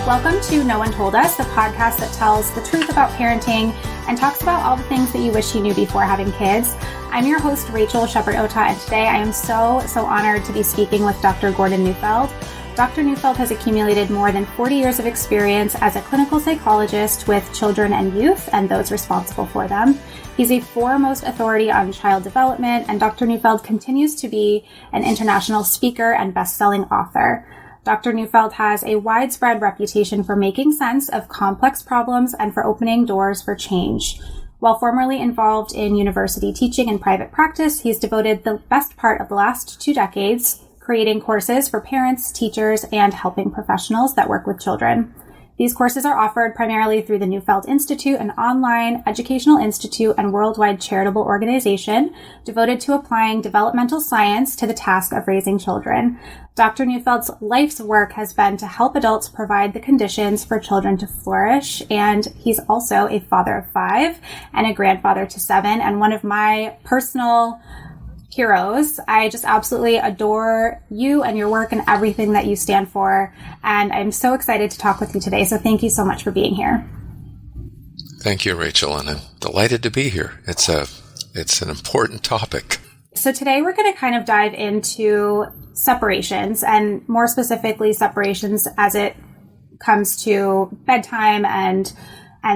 Welcome to No One Told Us, the podcast that tells the truth about parenting and talks about all the things that you wish you knew before having kids. I'm your host, Rachael, Shepard-Ohta, and today I am so honored to be speaking with Dr. Gordon Neufeld. Dr. Neufeld has accumulated more than 40 years of experience as a clinical psychologist with children and youth and those responsible for them. He's a foremost authority on child development, and Dr. Neufeld continues to be an international speaker and best-selling author. Dr. Neufeld has a widespread reputation for making sense of complex problems and for opening doors for change. While formerly involved in university teaching and private practice, he's devoted the best part of the last 2 decades creating courses for parents, teachers, and helping professionals that work with children. These courses are offered primarily through the Neufeld Institute, an online educational institute and worldwide charitable organization devoted to applying developmental science to the task of raising children. Dr. Neufeld's life's work has been to help adults provide the conditions for children to flourish, and he's also a father of 5 and a grandfather to 7, and one of my personal heroes. I just absolutely adore you and your work and everything that you stand for. And I'm so excited to talk with you today. So thank you so much for being here. Thank you, Rachael. And I'm delighted to be here. It's an important topic. So today we're going to kind of dive into separations, and more specifically separations as it comes to bedtime and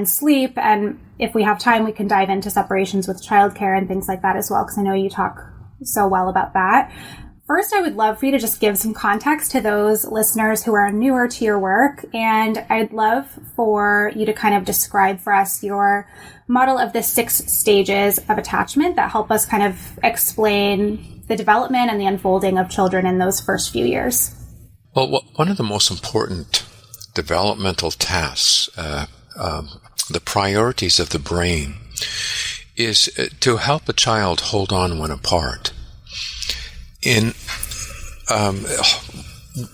sleep. And if we have time, we can dive into separations with childcare and things like that as well, because I know you talk so well about that. First, I would love for you to just give some context to those listeners who are newer to your work. And I'd love for you to kind of describe for us your model of the 6 stages of attachment that help us kind of explain the development and the unfolding of children in those first few years. Well, one of the most important developmental tasks, the priorities of the brain, is to help a child hold on when apart.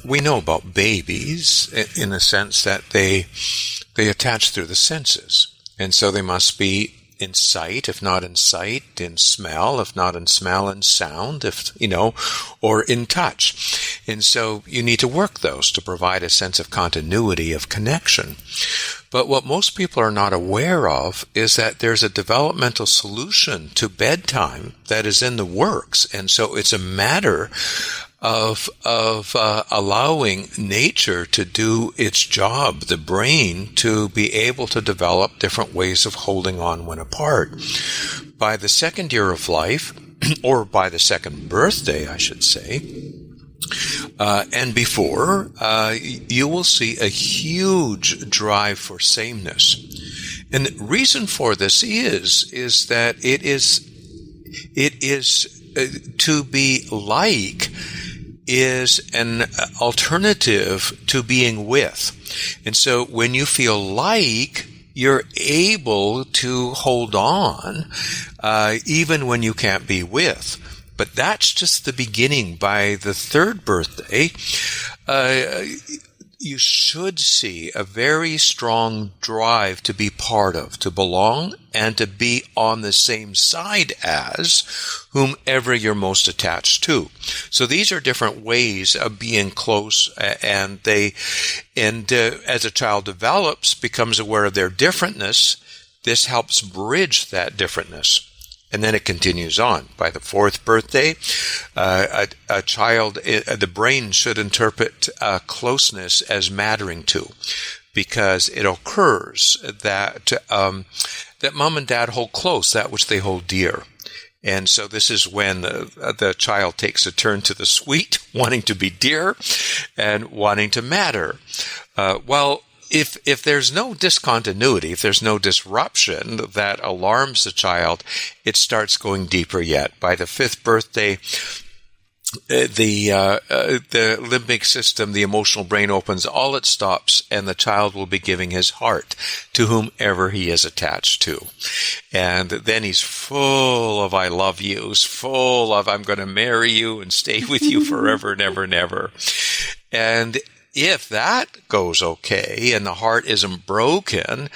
We know about babies in the sense that they attach through the senses, and so they must be in sight, if not in sight, in smell, if not in smell, in sound, or in touch. And so you need to work those to provide a sense of continuity, of connection. But what most people are not aware of is that there's a developmental solution to bedtime that is in the works. And so it's a matter of allowing nature to do its job, the brain to be able to develop different ways of holding on when apart. By the 2nd year of life, or by the 2nd birthday, I should say, and before, you will see a huge drive for sameness. And the reason for this is that it is to be like is an alternative to being with. And so when you feel like, you're able to hold on, even when you can't be with. But that's just the beginning. By the 3rd birthday, you should see a very strong drive to be part of, to belong, and to be on the same side as whomever you're most attached to. So these are different ways of being close, and as a child develops, becomes aware of their differentness, this helps bridge that differentness. And then it continues on. By the 4th birthday, a child, the brain should interpret closeness as mattering to, because it occurs that mom and dad hold close that which they hold dear. And so this is when the child takes a turn to the sweet, wanting to be dear and wanting to matter. If there's no discontinuity, if there's no disruption that alarms the child, it starts going deeper yet. By the 5th birthday, the limbic system, the emotional brain opens, all it stops, and the child will be giving his heart to whomever he is attached to. And then he's full of I love yous, full of I'm going to marry you and stay with you forever and ever and ever. And if that goes okay and the heart isn't broken,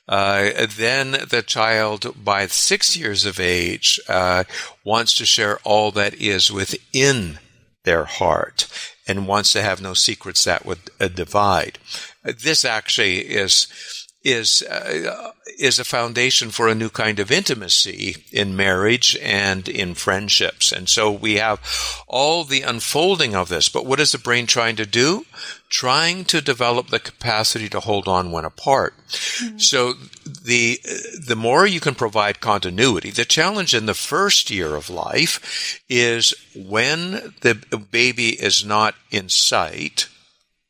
then the child by 6 years of age wants to share all that is within their heart. and wants to have no secrets that would divide. This actually is a foundation for a new kind of intimacy in marriage and in friendships. And so we have all the unfolding of this. But what is the brain trying to do? Trying to develop the capacity to hold on when apart. Mm-hmm. So the more you can provide continuity, the challenge in the first year of life is when the baby is not in sight,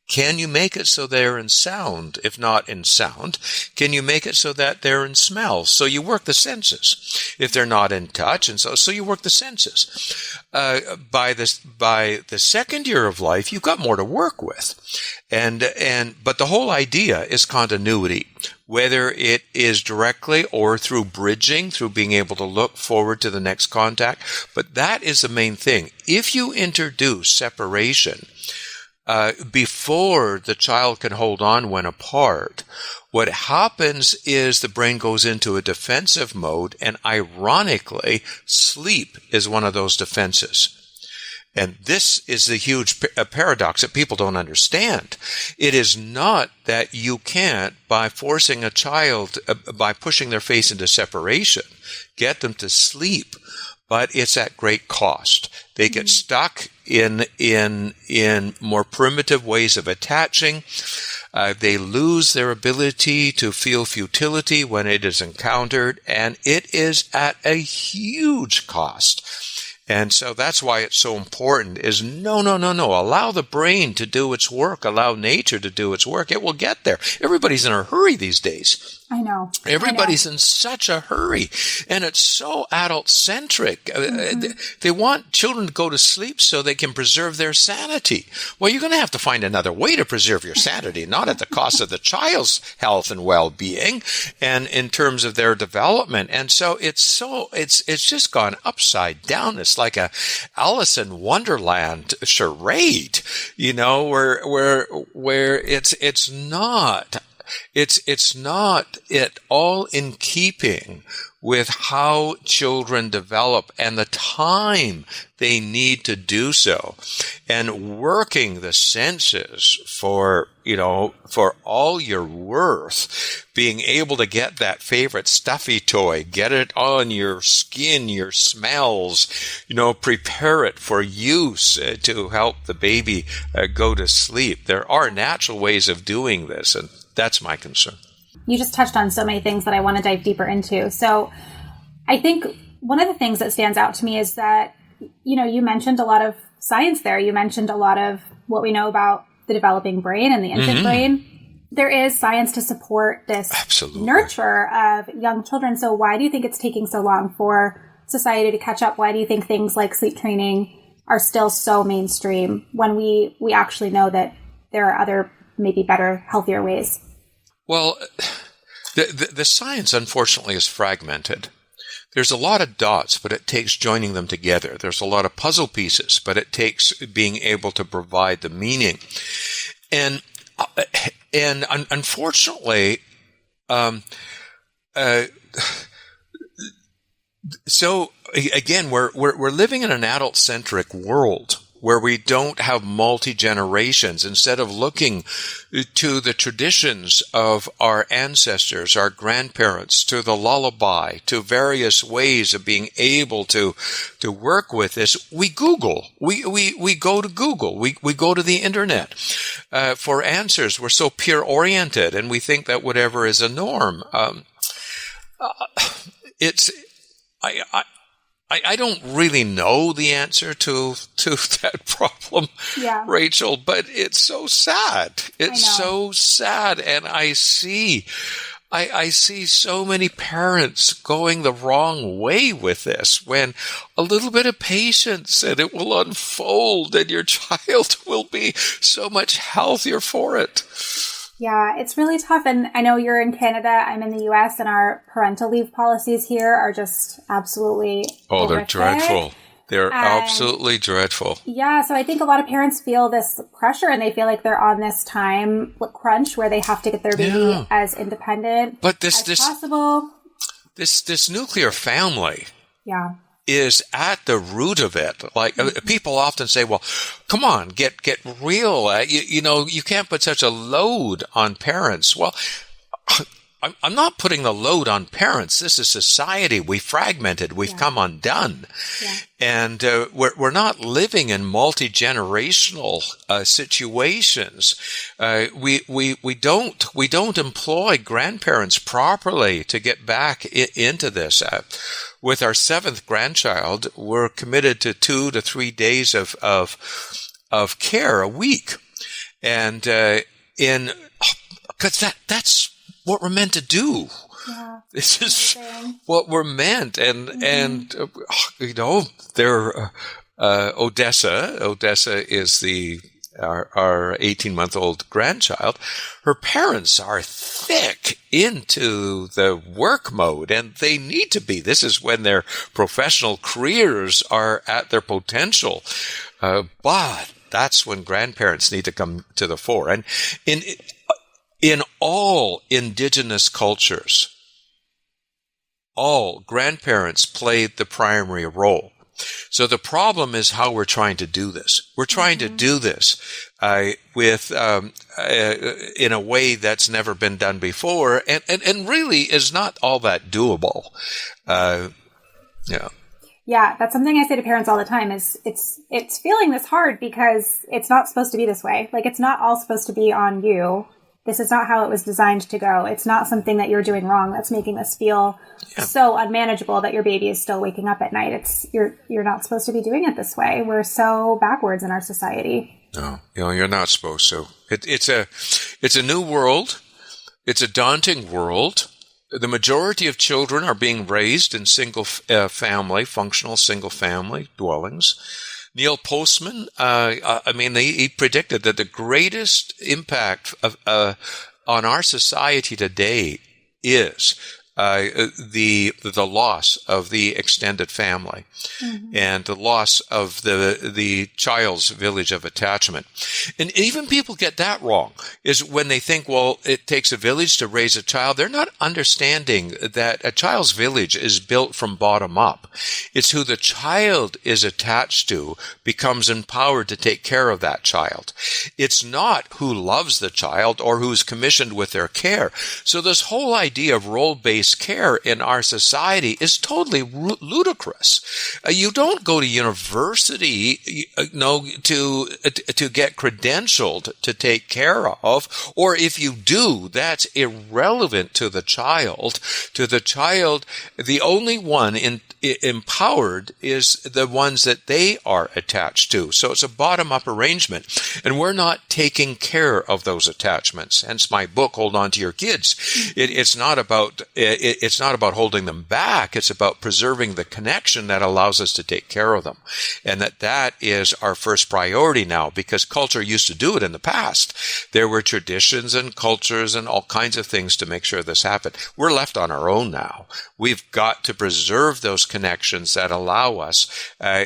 can you make it so they're in sound? If not in sound, can you make it so that they're in smell? So you work the senses. If they're not in touch, and so you work the senses. By the second year of life, you've got more to work with, but the whole idea is continuity, whether it is directly or through bridging, through being able to look forward to the next contact. But that is the main thing. If you introduce separation before the child can hold on when apart, what happens is the brain goes into a defensive mode, and ironically, sleep is one of those defenses. And this is the huge paradox that people don't understand. It is not that you can't, by forcing a child, by pushing their face into separation, get them to sleep, but it's at great cost. They get stuck in more primitive ways of attaching. They lose their ability to feel futility when it is encountered, and it is at a huge cost. And so that's why it's so important is no. Allow the brain to do its work. Allow nature to do its work. It will get there. Everybody's in a hurry these days. I know. Everybody's in such a hurry, and it's so adult-centric. They want children to go to sleep so they can preserve their sanity. Well, you're going to have to find another way to preserve your sanity, not at the cost of the child's health and well-being, and in terms of their development. And so it's just gone upside down. It's like a Alice in Wonderland charade, where it's not. It's not at all in keeping with how children develop and the time they need to do so, and working the senses for all you're worth, being able to get that favorite stuffy toy, get it on your skin, your smells, prepare it for use to help the baby go to sleep. There are natural ways of doing this, and that's my concern. You just touched on so many things that I want to dive deeper into. So I think one of the things that stands out to me is that, you mentioned a lot of science there. You mentioned a lot of what we know about the developing brain and the infant brain. There is science to support this nurture of young children. So why do you think it's taking so long for society to catch up? Why do you think things like sleep training are still so mainstream when we actually know that there are other, maybe better, healthier ways? Well, the science, unfortunately, is fragmented. There's a lot of dots, but it takes joining them together. There's a lot of puzzle pieces, but it takes being able to provide the meaning. And unfortunately, so again, we're living in an adult-centric world, where we don't have multi-generations. Instead of looking to the traditions of our ancestors, our grandparents, to the lullaby, to various ways of being able to work with this, we Google. We go to Google. We go to the internet for answers. We're so peer-oriented, and we think that whatever is a norm. I don't really know the answer to that problem, Rachel, but it's so sad. It's so sad. And I see so many parents going the wrong way with this, when a little bit of patience and it will unfold, and your child will be so much healthier for it. Yeah, it's really tough. And I know you're in Canada, I'm in the US, and our parental leave policies here are just absolutely horrific. They're dreadful. They're absolutely dreadful. Yeah, so I think a lot of parents feel this pressure, and they feel like they're on this time crunch where they have to get their baby as independent as possible. This nuclear family. Yeah. is at the root of it. Like people often say, well, come on, get real. You can't put such a load on parents. Well, I'm not putting the load on parents. This is society. We fragmented. We've come undone. Yeah. And we're not living in multi-generational situations. We don't employ grandparents properly to get back into this. With our 7th grandchild, we're committed to 2 to 3 days of care a week. And because that's what we're meant to do. Yeah, this is what we're meant. And they're Odessa is our 18-month-old grandchild. Her parents are thick into the work mode, and they need to be. This is when their professional careers are at their potential. But that's when grandparents need to come to the fore. And in all indigenous cultures, all grandparents played the primary role. So the problem is how we're trying to do this. We're trying to do this in a way that's never been done before, and really is not all that doable. Yeah, that's something I say to parents all the time. Is it's feeling this hard because it's not supposed to be this way. Like, it's not all supposed to be on you. This is not how it was designed to go. It's not something that you're doing wrong that's making this feel so unmanageable that your baby is still waking up at night. You're not supposed to be doing it this way. We're so backwards in our society. No, you're not supposed to. It's a new world. It's a daunting world. The majority of children are being raised in functional single family dwellings. Neil Postman, he predicted that the greatest impact on our society today is the loss of the extended family and the loss of the child's village of attachment. And even people get that wrong, is when they think, well, it takes a village to raise a child. They're not understanding that a child's village is built from bottom up. It's who the child is attached to becomes empowered to take care of that child. It's not who loves the child or who's commissioned with their care. So this whole idea of role-based care in our society is totally ludicrous. You don't go to university, to get credentialed to take care of, or if you do, that's irrelevant to the child. To the child, the only one empowered is the ones that they are attached to. So it's a bottom-up arrangement, and we're not taking care of those attachments. Hence my book, Hold On to Your Kids. It's not about holding them back. It's about preserving the connection that allows us to take care of them. And that is our first priority now, because culture used to do it in the past. There were traditions and cultures and all kinds of things to make sure this happened. We're left on our own now. We've got to preserve those connections that allow us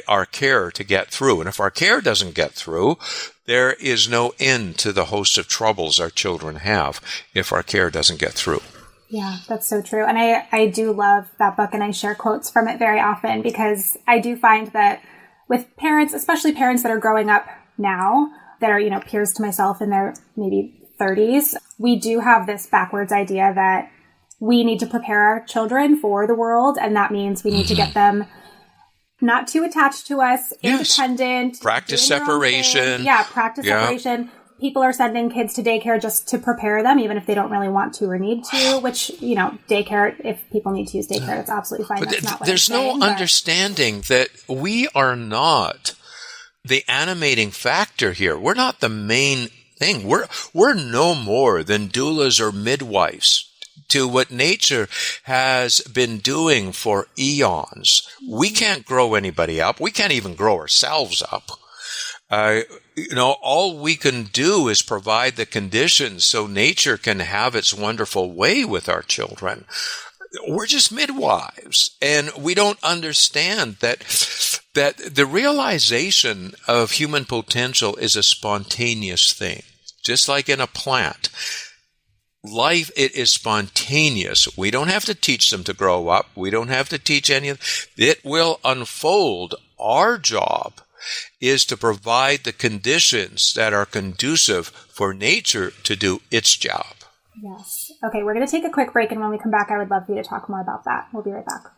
our care to get through. And if our care doesn't get through, there is no end to the host of troubles our children have if our care doesn't get through. Yeah, that's so true. And I do love that book, and I share quotes from it very often, because I do find that with parents, especially parents that are growing up now, that are, peers to myself in their maybe 30s, we do have this backwards idea that we need to prepare our children for the world, and that means we need to get them not too attached to us, independent. Practice separation. Separation. People are sending kids to daycare just to prepare them, even if they don't really want to or need to, which, daycare, if people need to use daycare, that's absolutely fine. But that's not what there's I'm saying, understanding that we are not the animating factor here. We're not the main thing. We're no more than doulas or midwives to what nature has been doing for eons. We can't grow anybody up. We can't even grow ourselves up. All we can do is provide the conditions so nature can have its wonderful way with our children. We're just midwives, and we don't understand that the realization of human potential is a spontaneous thing, just like in a plant. life, it is spontaneous. We don't have to teach them to grow up. We don't have to teach any of it. It will unfold. Our job is to provide the conditions that are conducive for nature to do its job. Yes. Okay, we're going to take a quick break, and when we come back, I would love for you to talk more about that. We'll be right back.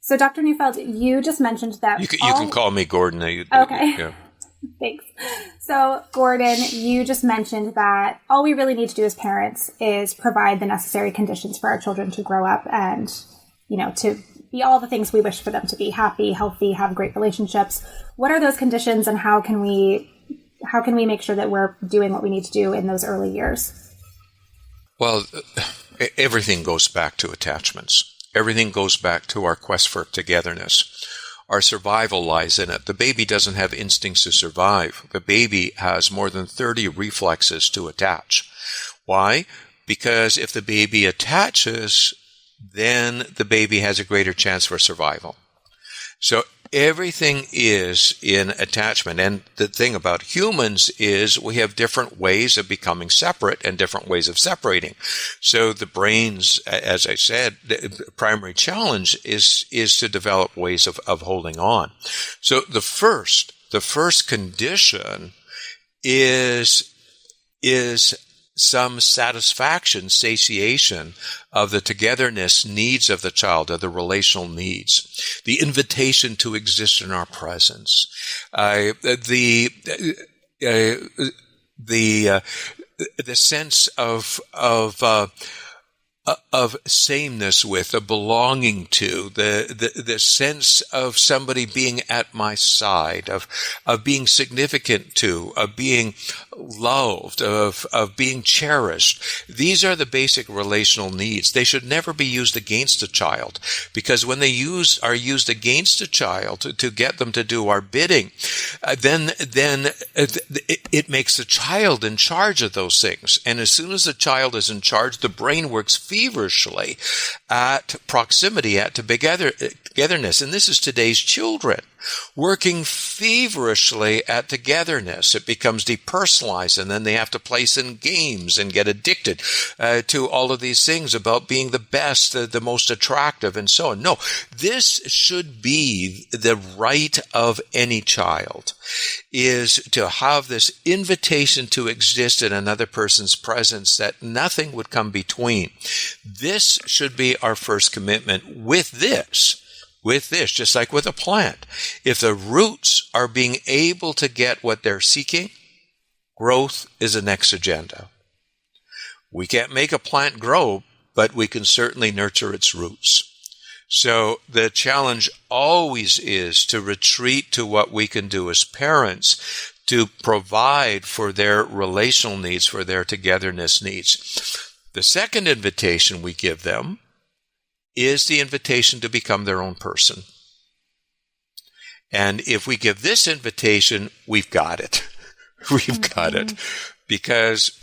So, Dr. Neufeld, you just mentioned that... You can call me Gordon. Okay. Yeah. Thanks. So, Gordon, you just mentioned that all we really need to do as parents is provide the necessary conditions for our children to grow up and, to be all the things we wish for them to be: happy, healthy, have great relationships. What are those conditions, and how can we make sure that we're doing what we need to do in those early years? Well, everything goes back to attachments. Everything goes back to our quest for togetherness. Our survival lies in it. The baby doesn't have instincts to survive. The baby has more than 30 reflexes to attach. Why? Because if the baby attaches, then the baby has a greater chance for survival. So everything is in attachment. And the thing about humans is we have different ways of becoming separate and different ways of separating. So the brain's, as I said, the primary challenge is to develop ways of holding on. So the first condition is some satisfaction, satiation of the togetherness needs of the child, of the relational needs, the invitation to exist in our presence, the sense of sameness with, of belonging to, the sense of somebody being at my side, of being significant to, of being loved, of being cherished. These are the basic relational needs. They should never be used against a child, because when they are used against a child to get them to do our bidding, then it makes the child in charge of those things. And as soon as the child is in charge, the brain works feverishly at proximity, at togetherness. And this is today's children working feverishly at togetherness. It becomes depersonalized, and then they have to place in games and get addicted to all of these things about being the best, the most attractive, and so on. No, this should be the right of any child, is to have this invitation to exist in another person's presence, that nothing would come between. This should be our first commitment with this, just like with a plant. If the roots are being able to get what they're seeking, growth is the next agenda. We can't make a plant grow, but we can certainly nurture its roots. So the challenge always is to retreat to what we can do as parents to provide for their relational needs, for their togetherness needs. The second invitation we give them is the invitation to become their own person. And if we give this invitation, we've got it. We've got it. Because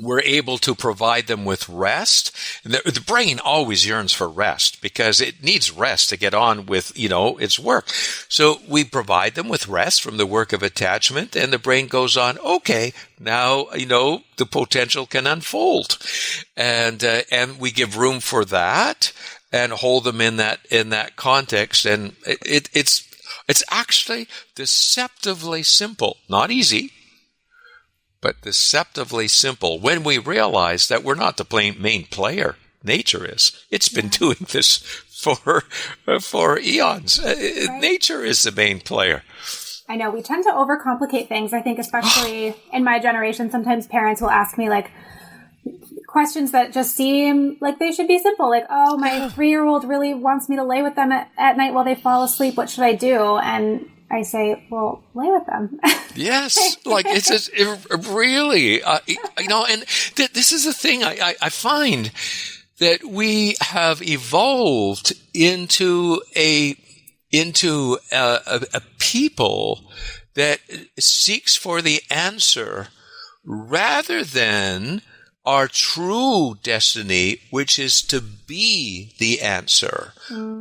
we're able to provide them with rest. And the brain always yearns for rest because it needs rest to get on with, its work. So we provide them with rest from the work of attachment, and the brain goes on, okay, now, the potential can unfold. And we give room for that and hold them in that context. And it's actually deceptively simple, not easy, but deceptively simple when we realize that we're not the main player. Nature is. It's been doing this for eons. Right. Nature is the main player. I know. We tend to overcomplicate things. I think especially in my generation, sometimes parents will ask me questions that just seem like they should be simple. Like, oh, my 3-year-old really wants me to lay with them at night while they fall asleep. What should I do? And I say, well, lay with them. Yes. It's really, and this is the thing I find, that we have evolved into a people that seeks for the answer rather than our true destiny, which is to be the answer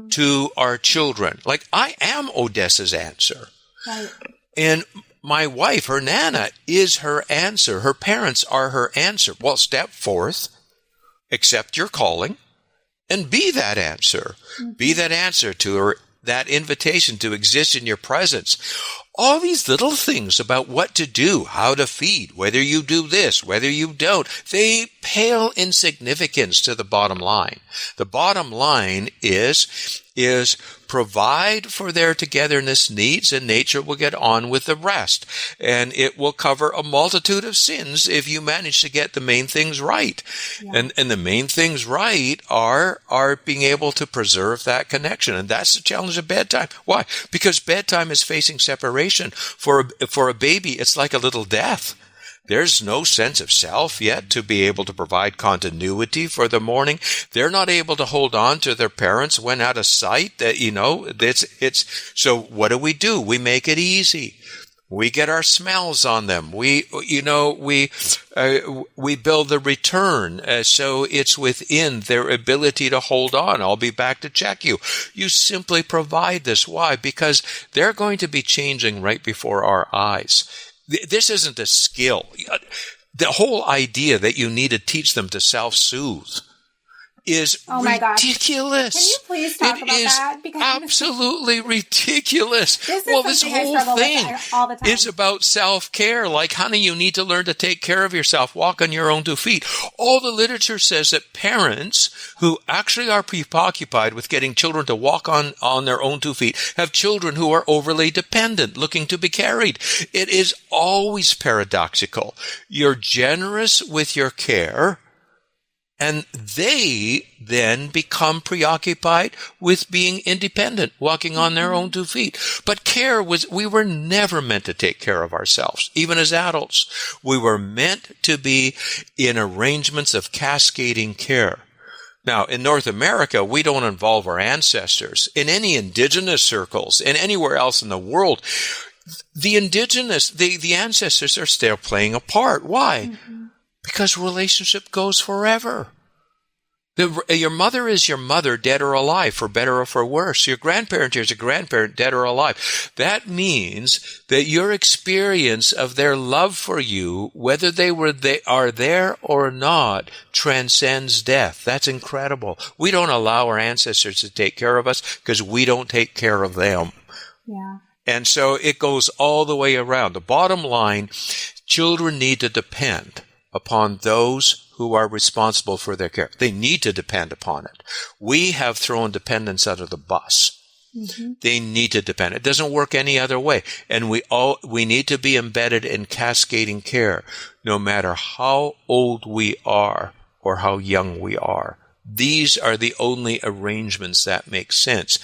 to our children. Like, I am Odessa's answer. Right. And my wife, her Nana, is her answer. Her parents are her answer. Well, step forth, accept your calling, and be that answer. Be that answer to her, that invitation to exist in your presence. All these little things about what to do, how to feed, whether you do this, whether you don't, they pale in significance to the bottom line. The bottom line is provide for their togetherness needs, and nature will get on with the rest. And it will cover a multitude of sins if you manage to get the main things right. Yeah. And the main things right are being able to preserve that connection. And that's the challenge of bedtime. Why? Because bedtime is facing separation. For a baby, it's like a little death. There's no sense of self yet to be able to provide continuity for the morning. They're not able to hold on to their parents when out of sight. That it's so. What do? We make it easy. We get our smells on them. We build the return, so it's within their ability to hold on. I'll be back to check you. You simply provide this. Why? Because they're going to be changing right before our eyes. This isn't a skill. The whole idea that you need to teach them to self-soothe is ridiculous. Can you please talk about that? Because absolutely ridiculous. This whole thing all the time. is about self-care. Like, honey, you need to learn to take care of yourself. Walk on your own 2 feet. All the literature says that parents who actually are preoccupied with getting children to walk on their own 2 feet have children who are overly dependent, looking to be carried. It is always paradoxical. You're generous with your care, and they then become preoccupied with being independent, walking on their own 2 feet. But we were never meant to take care of ourselves, even as adults. We were meant to be in arrangements of cascading care. Now, in North America, we don't involve our ancestors. In any indigenous circles, and anywhere else in the world, the ancestors are still playing a part. Why? Because relationship goes forever. Your mother is your mother, dead or alive, for better or for worse. Your grandparent is your grandparent, dead or alive. That means that your experience of their love for you, whether they are there or not, transcends death. That's incredible. We don't allow our ancestors to take care of us because we don't take care of them. Yeah. And so it goes all the way around. The bottom line, children need to depend upon those who are responsible for their care. They need to depend upon it. We have thrown dependence out of the bus. They need to depend. It doesn't work any other way. And we need to be embedded in cascading care, no matter how old we are or how young we are. These are the only arrangements that make sense,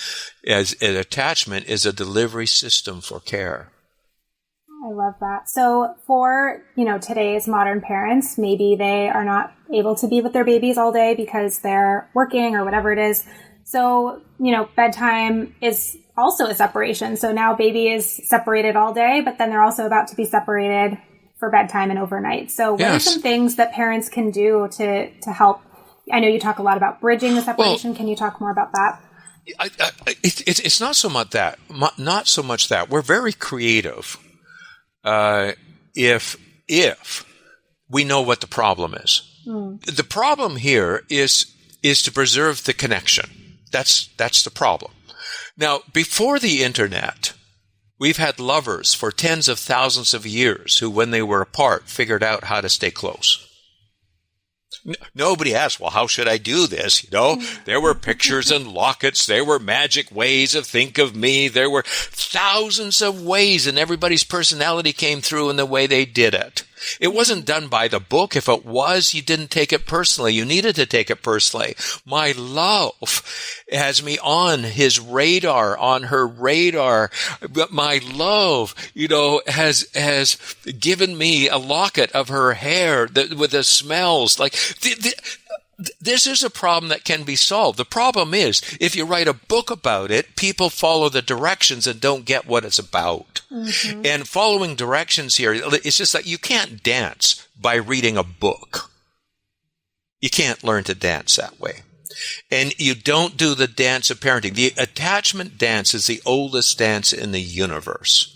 as an attachment is a delivery system for care. I love that. So for, today's modern parents, maybe they are not able to be with their babies all day because they're working or whatever it is. So, bedtime is also a separation. So now baby is separated all day, but then they're also about to be separated for bedtime and overnight. So what are some things that parents can do to help? I know you talk a lot about bridging the separation. Well, can you talk more about that? It's not so much that. Not so much that. We're very creative. If we know what the problem is. The problem here is to preserve the connection. That's the problem. Now, before the internet, we've had lovers for tens of thousands of years who, when they were apart, figured out how to stay close. Nobody asked, well, how should I do this? There were pictures and lockets. There were magic ways of think of me. There were thousands of ways, and everybody's personality came through in the way they did it. It wasn't done by the book. If it was, you didn't take it personally. You needed to take it personally. My love has me on his radar, on her radar. But my love, has given me a locket of her hair with the smells. Like, this is a problem that can be solved. The problem is, if you write a book about it, people follow the directions and don't get what it's about. And following directions here, it's just that you can't dance by reading a book. You can't learn to dance that way. And you don't do the dance of parenting. The attachment dance is the oldest dance in the universe.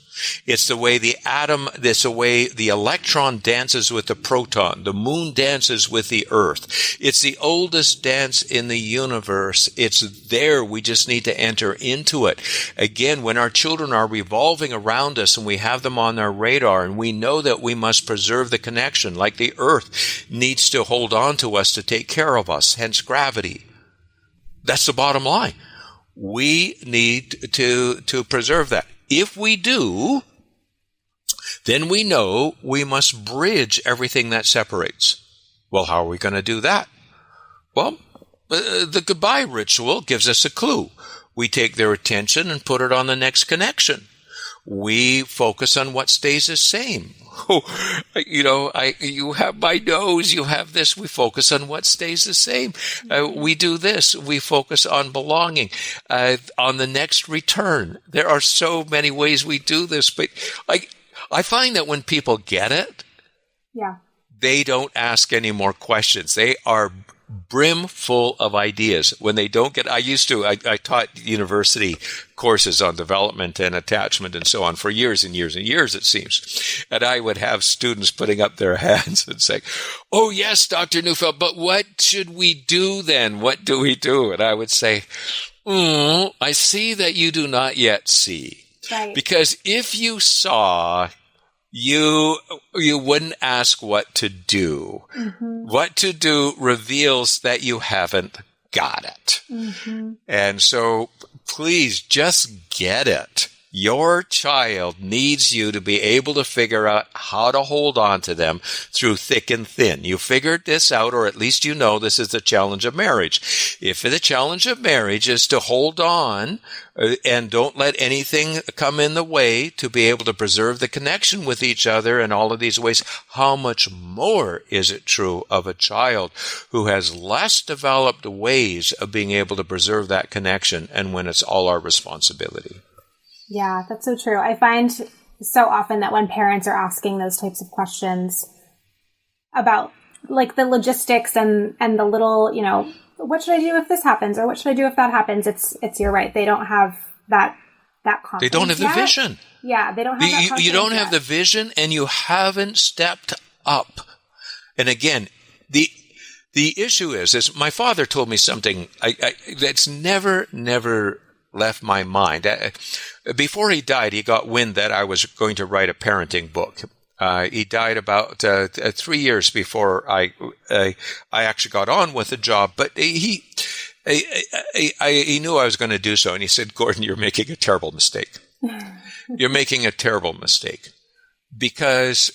It's the way the atom, it's the way the electron dances with the proton. The moon dances with the earth. It's the oldest dance in the universe. It's there. We just need to enter into it. Again, when our children are revolving around us and we have them on our radar and we know that we must preserve the connection, like the earth needs to hold on to us to take care of us, hence gravity. That's the bottom line. We need to preserve that. If we do, then we know we must bridge everything that separates. Well, how are we going to do that? Well, the goodbye ritual gives us a clue. We take their attention and put it on the next connection. We focus on what stays the same. You have my nose, you have this. We focus on what stays the same. We do this. We focus on belonging. On the next return. There are so many ways we do this, but I find that when people get it, they don't ask any more questions. They are brim full of ideas. When they don't get, I taught university courses on development and attachment and so on for years and years and years, it seems. And I would have students putting up their hands and saying, "Oh yes, Dr. Neufeld, but what should we do then? What do we do?" And I would say, "I see that you do not yet see." Right. Because if you saw, you wouldn't ask what to do. Mm-hmm. What to do reveals that you haven't got it. Mm-hmm. And so please just get it. Your child needs you to be able to figure out how to hold on to them through thick and thin. You figured this out, or at least you know this is the challenge of marriage. If the challenge of marriage is to hold on and don't let anything come in the way to be able to preserve the connection with each other in all of these ways, how much more is it true of a child who has less developed ways of being able to preserve that connection, and when it's all our responsibility? Yeah, that's so true. I find so often that when parents are asking those types of questions about like the logistics and the little, what should I do if this happens, or what should I do if that happens? It's you're right. They don't have that confidence. They don't have the vision. Yeah, they don't have that confidence. You don't have the vision, and you haven't stepped up. And again, the issue is my father told me something that's never left my mind. Before he died, he got wind that I was going to write a parenting book. He died about 3 years before I actually got on with the job, but he knew I was going to do so, and he said, "Gordon, you're making a terrible mistake. You're making a terrible mistake because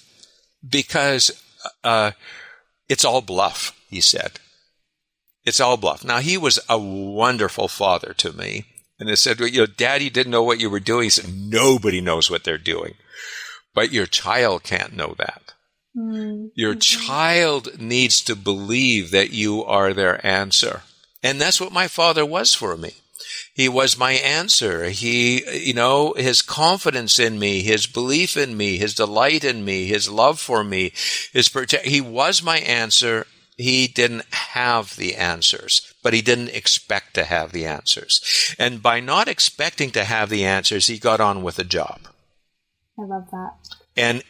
it's all bluff," he said. It's all bluff. Now, he was a wonderful father to me. And they said, "Daddy didn't know what you were doing." He said, "Nobody knows what they're doing. But your child can't know that. Mm-hmm. Your child needs to believe that you are their answer." And that's what my father was for me. He was my answer. He, his confidence in me, his belief in me, his delight in me, his love for me, he was my answer. He didn't have the answers, but he didn't expect to have the answers. And by not expecting to have the answers, he got on with the job. I love that. And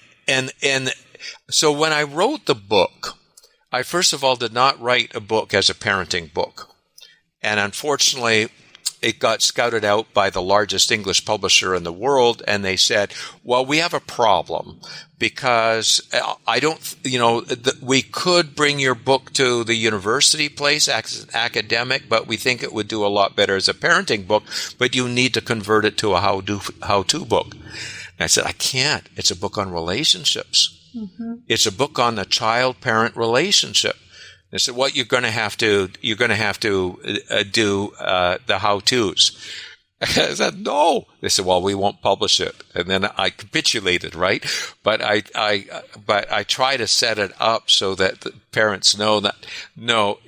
so when I wrote the book, I first of all did not write a book as a parenting book. And unfortunately, it got scouted out by the largest English publisher in the world, and they said, "Well, we have a problem because we could bring your book to the university place as an academic, but we think it would do a lot better as a parenting book, but you need to convert it to a how-to book." And I said, "I can't. It's a book on relationships. Mm-hmm. It's a book on the child-parent relationship." They said, "Well, you're going to have to do the how-tos." I said, "No." They said, "Well, we won't publish it." And then I capitulated, right? But I try to set it up so that the parents know that no,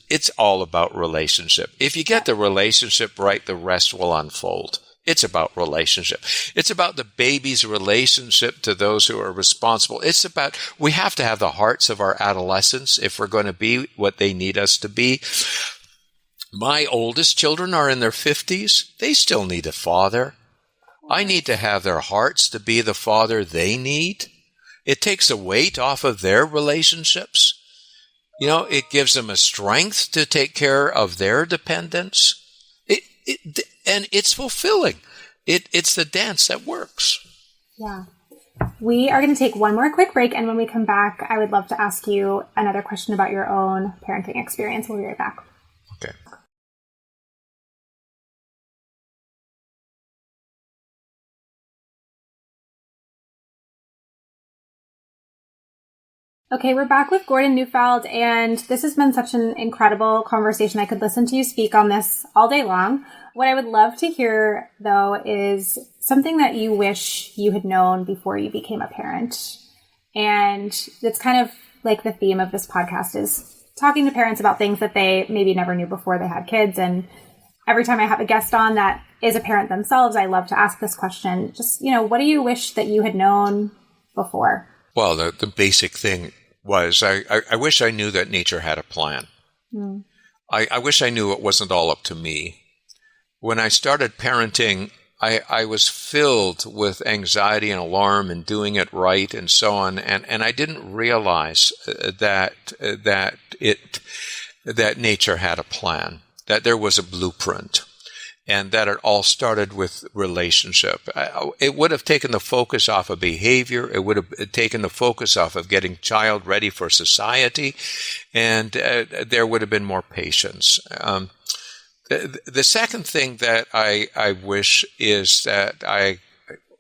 it's all about relationship. If you get the relationship right, the rest will unfold. It's about relationship. It's about the baby's relationship to those who are responsible. It's about, we have to have the hearts of our adolescents if we're going to be what they need us to be. My oldest children are in their 50s. They still need a father. I need to have their hearts to be the father they need. It takes a weight off of their relationships. It gives them a strength to take care of their dependence. And it's fulfilling. It's the dance that works. Yeah. We are going to take one more quick break, and when we come back, I would love to ask you another question about your own parenting experience. We'll be right back. Okay. Okay, we're back with Gordon Neufeld, and this has been such an incredible conversation. I could listen to you speak on this all day long. What I would love to hear, though, is something that you wish you had known before you became a parent. And it's kind of like the theme of this podcast is talking to parents about things that they maybe never knew before they had kids. And every time I have a guest on that is a parent themselves, I love to ask this question. Just, what do you wish that you had known before? Well, the basic thing was I wish I knew that nature had a plan. I wish I knew it wasn't all up to me. When I started parenting, I was filled with anxiety and alarm and doing it right and so on, and I didn't realize that nature had a plan, that there was a blueprint, and that it all started with relationship. It would have taken the focus off of behavior. It would have taken the focus off of getting child ready for society, and there would have been more patience. The second thing that I wish is that I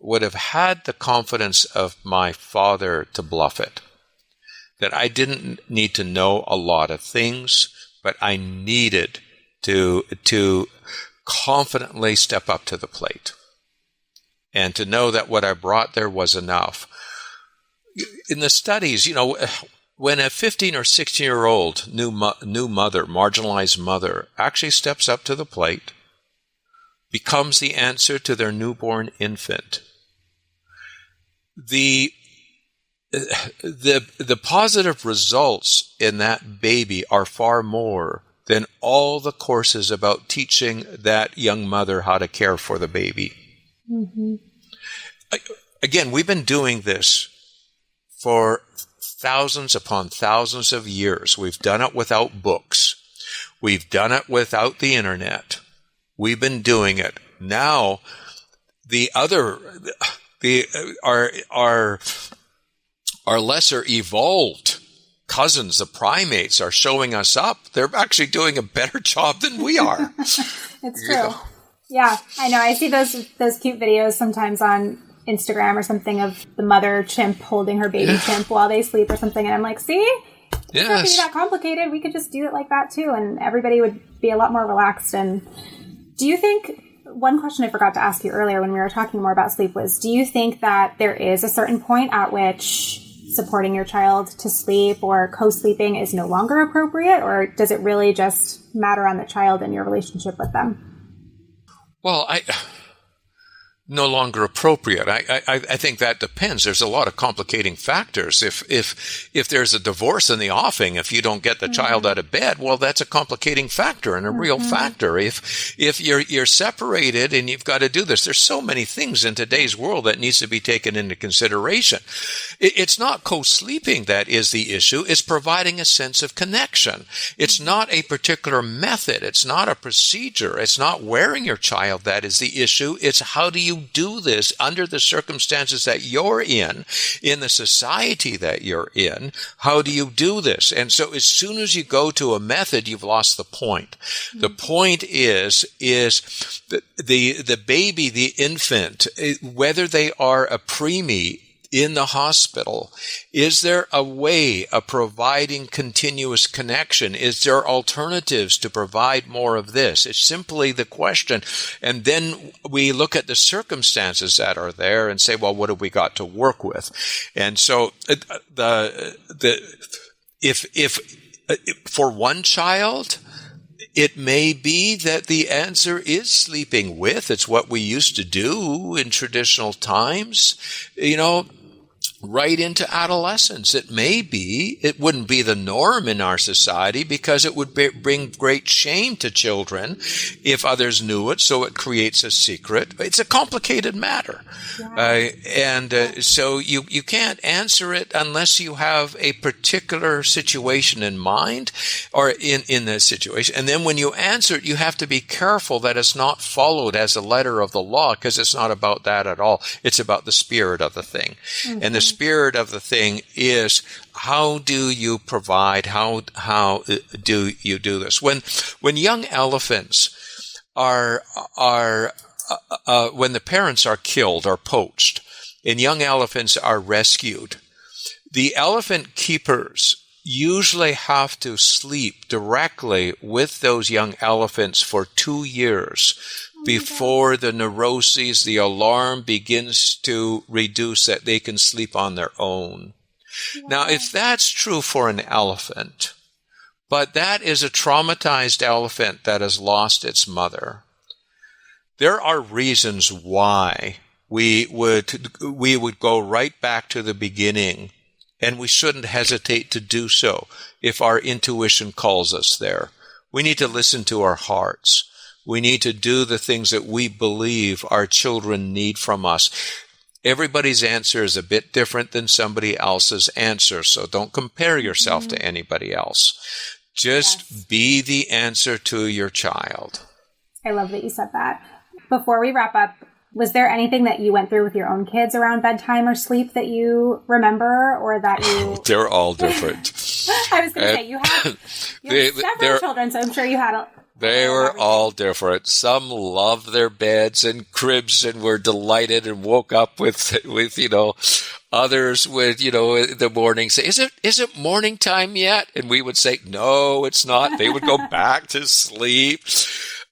would have had the confidence of my father to bluff it, that I didn't need to know a lot of things, but I needed to confidently step up to the plate and to know that what I brought there was enough. In the studies, when a 15 or 16-year-old new mother, marginalized mother, actually steps up to the plate, becomes the answer to their newborn infant, the positive results in that baby are far more than all the courses about teaching that young mother how to care for the baby. Mm-hmm. Again, we've been doing this for thousands upon thousands of years. We've done it without books. We've done it without the internet. We've been doing it. Now, our lesser evolved cousins, the primates, are showing us up. They're actually doing a better job than we are. It's true. Yeah, I know. I see those cute videos sometimes on Instagram or something of the mother chimp holding her baby chimp while they sleep or something. And I'm like, see? It's not going to be that complicated. We could just do it like that too. And everybody would be a lot more relaxed. And do you think, one question I forgot to ask you earlier when we were talking more about sleep was, do you think that there is a certain point at which supporting your child to sleep or co-sleeping is no longer appropriate? Or does it really just matter on the child and your relationship with them? Well, no longer appropriate. I think that depends. There's a lot of complicating factors. If there's a divorce in the offing, if you don't get the child out of bed, well, that's a complicating factor and a real factor. If you're separated and you've got to do this, there's so many things in today's world that needs to be taken into consideration. It's not co-sleeping that is the issue. It's providing a sense of connection. It's not a particular method. It's not a procedure. It's not wearing your child that is the issue. It's how do you do this under the circumstances that you're in the society that you're in? How do you do this? And so as soon as you go to a method, you've lost the point. The point is the baby, the infant, whether they are a preemie in the hospital, is there a way of providing continuous connection? Is there alternatives to provide more of this? It's simply the question. And then we look at the circumstances that are there and say, well, what have we got to work with? And so if for one child, It may be that the answer is sleeping with. It's what we used to do in traditional times, right into adolescence. It may be, it wouldn't be the norm in our society because it would bring great shame to children if others knew it, so it creates a secret. It's a complicated matter. Yeah. So you can't answer it unless you have a particular situation in mind or in the situation. And then when you answer it, you have to be careful that it's not followed as a letter of the law, because it's not about that at all. It's about the spirit of the thing. Mm-hmm. And the spirit of the thing is, how do you provide? How do you do this? When young elephants are when the parents are killed or poached, and young elephants are rescued, the elephant keepers usually have to sleep directly with those young elephants for 2 years before the neuroses, the alarm begins to reduce, that they can sleep on their own. Wow. Now, if that's true for an elephant, but that is a traumatized elephant that has lost its mother, there are reasons why we would go right back to the beginning, and we shouldn't hesitate to do so if our intuition calls us there. We need to listen to our hearts. We need to do the things that we believe our children need from us. Everybody's answer is a bit different than somebody else's answer, so don't compare yourself to anybody else. Just be the answer to your child. I love that you said that. Before we wrap up, was there anything that you went through with your own kids around bedtime or sleep that you remember, or that you... They're all different. I was going to say, you have several children, so I'm sure you had They were all different. Some loved their beds and cribs and were delighted and woke up with others would, in the morning say, is it morning time yet? And we would say, no, it's not. They would go back to sleep.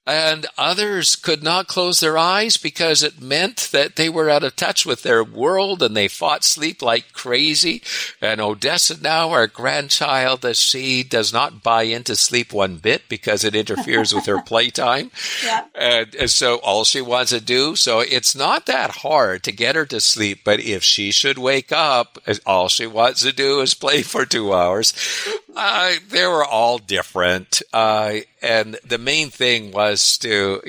And others could not close their eyes because it meant that they were out of touch with their world, and they fought sleep like crazy. And Odessa now, our grandchild, she does not buy into sleep one bit because it interferes with her playtime. Yeah. And so all she wants to do, so it's not that hard to get her to sleep, but if she should wake up, all she wants to do is play for 2 hours. They were all different. And the main thing was to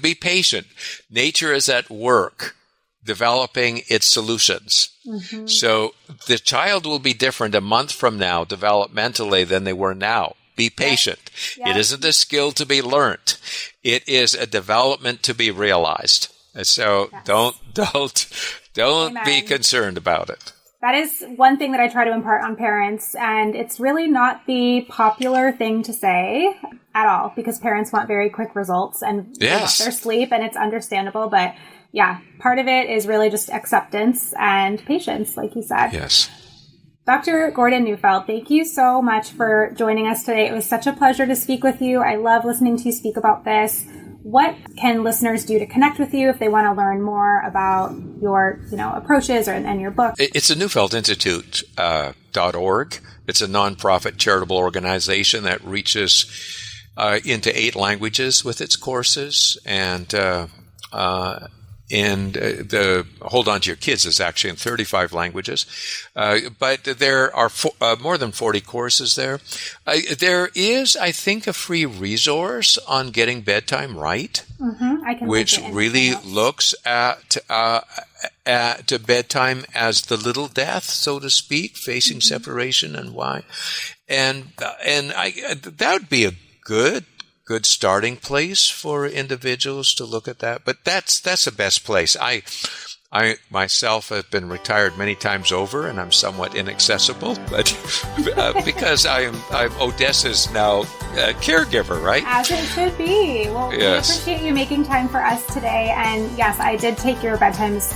be patient. Nature is at work developing its solutions. Mm-hmm. So the child will be different a month from now developmentally than they were now. Be patient. Yes. It isn't a skill to be learnt. It is a development to be realized. And so don't be concerned about it. That is one thing that I try to impart on parents, and it's really not the popular thing to say at all, because parents want very quick results and they want their sleep, and it's understandable. But yeah, part of it is really just acceptance and patience, like you said. Yes. Dr. Gordon Neufeld, thank you so much for joining us today. It was such a pleasure to speak with you. I love listening to you speak about this. What can listeners do to connect with you if they want to learn more about your, approaches and your book? It's a NeufeldInstitute.org. It's a nonprofit charitable organization that reaches into 8 languages with its courses, and the Hold On to Your Kids is actually in 35 languages. But there are more than 40 courses there. There is, I think, a free resource on getting bedtime right, which really looks at bedtime as the little death, so to speak, facing separation and why. And that would be a good starting place for individuals to look at that. But that's the best place. I myself have been retired many times over, and I'm somewhat inaccessible, but because I'm Odessa's now caregiver, right? As it should be. Well, we appreciate you making time for us today. And yes, I did take your Bedtimes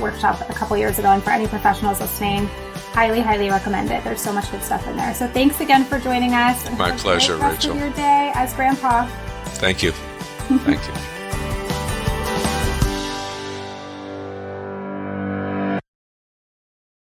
workshop a couple years ago, and for any professionals listening, highly, highly recommend it. There's so much good stuff in there. So thanks again for joining us. My pleasure, Rachel. Have a great rest of your day as Grandpa. Thank you. Thank you.